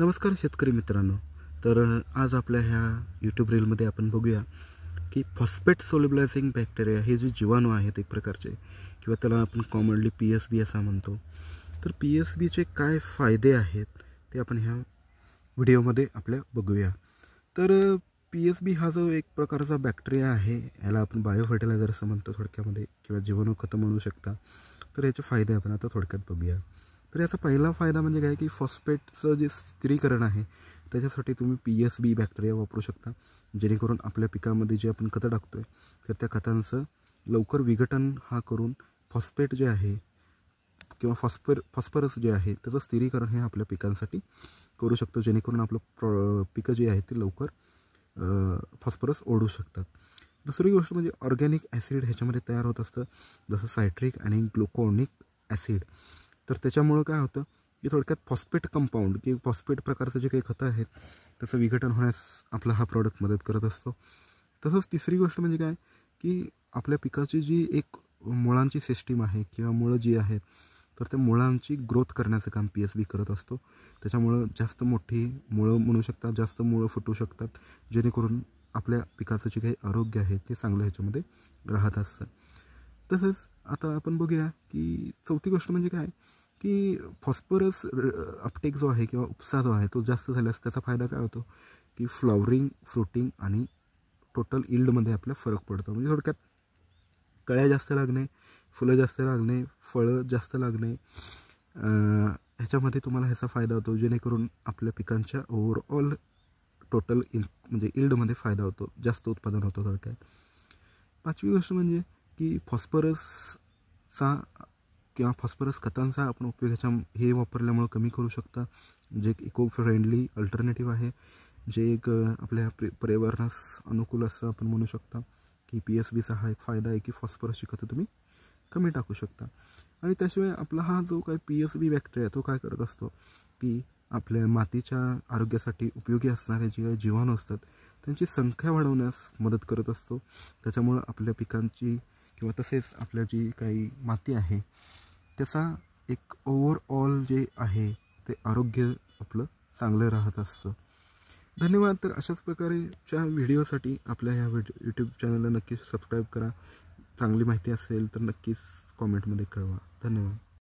नमस्कार शेतकरी मित्रांनो. तर आज आपल्या ह्या यूट्यूब रीलमध्ये आपण बघूया की फॉस्फेट सोल्युबलायझिंग बॅक्टेरिया हे जे जीवाणू आहेत एक प्रकारचे, किंवा त्याला आपण कॉमनली PSB असं म्हणतो. तर PSBचे काय फायदे आहेत ते आपण ह्या व्हिडिओमध्ये आपल्या बघूया. तर PSB हा जो एक प्रकारचा बॅक्टेरिया आहे, याला आपण बायो फर्टिलायझर असं म्हणतो थोडक्यामध्ये, किंवा जीवाणू खतं म्हणू शकता. तर याचे फायदे आपण आता थोडक्यात बघूया. तर याचा पहिला फायदा म्हणजे काय की फॉस्फेटचं जे स्थिरीकरण आहे त्याच्यासाठी तुम्ही PSB बॅक्टेरिया वापरू शकता, जेणेकरून आपल्या पिकामध्ये जे आपण खतं टाकतो आहे तर त्या खतांचं लवकर विघटन हा करून फॉस्फेट जे आहे किंवा फॉस्फरस जे आहे त्याचं स्थिरीकरण हे आपल्या पिकांसाठी करू शकतो, जेणेकरून आपलं पिकं जे आहेत ते लवकर फॉस्फरस ओढू शकतात. दुसरी गोष्ट म्हणजे ऑर्गॅनिक ॲसिड ह्याच्यामध्ये तयार होत असतं, जसं सायट्रिक आणि ग्लुकोनिक ॲसिड. तर त्याच्यामुळं काय होतं की थोडक्यात फॉस्फेट कंपाऊंड की फॉस्फेट प्रकारचं जे काही खतं आहेत त्याचं विघटन होण्यास आपला हा प्रॉडक्ट मदत करत असतो. तसंच तिसरी गोष्ट म्हणजे काय की आपल्या पिकाची जी एक मुळांची सिस्टीम आहे किंवा मुळं जी आहेत तर त्या मुळांची ग्रोथ करण्याचं काम PSB करत असतो. त्याच्यामुळं जास्त मोठी मुळं म्हणू शकतात, जास्त मुळं फुटू शकतात, जेणेकरून आपल्या पिकाचं जे काही आरोग्य आहे ते चांगलं ह्याच्यामध्ये राहत असतं. तसंच आता आपण बघूया की चौथी गोष्ट म्हणजे काय की फॉस्फरस अपटेक जो आहे किंवा उपसा जो आहे तो जास्त झाल्यास त्याचा फायदा काय होतो की फ्लॉवरिंग, फ्रुटिंग आणि टोटल यील्डमध्ये आपला फरक पडतो. म्हणजे थोडक्यात कळ्या जास्त लागणे, फुलं जास्त लागणे, फळं जास्त लागणे, ह्याच्यामध्ये तुम्हाला ह्याचा फायदा होतो, जेणेकरून आपल्या पिकांच्या ओव्हरऑल टोटल म्हणजे यील्डमध्ये फायदा होतो, जास्त उत्पादन होतं थोडक्यात. पाचवी गोष्ट म्हणजे की फॉस्फरसचा किंवा फॉस्फरस खतांचा आपण उपयोग हे वापरल्यामुळं कमी करू शकता, जे एक इको फ्रेंडली अल्टरनेटिव्ह आहे, जे एक आपल्या पर्यावरणास अनुकूल असं आपण म्हणू शकता की PSBचा हा एक फायदा आहे की फॉस्फरसची खतं तुम्ही कमी टाकू शकता. आणि त्याशिवाय आपला हा जो काही PSB बॅक्टेरिया तो काय करत असतो की आपल्या मातीच्या आरोग्यासाठी उपयोगी असणारे जे काही जीवाणू असतात त्यांची संख्या वाढवण्यास मदत करत असतो. त्याच्यामुळं आपल्या पिकांची किंवा तसेच आपल्या जी काही माती आहे त्याचा एक ओव्हरऑल जे आहे ते आरोग्य आपलं चांगलं राहत असतं. धन्यवाद. तर अशाच प्रकारेच्या व्हिडिओसाठी आपल्या ह्या यूट्यूब चॅनलला नक्कीच सबस्क्राईब करा. चांगली माहिती असेल तर नक्कीच कॉमेंटमध्ये कळवा. धन्यवाद.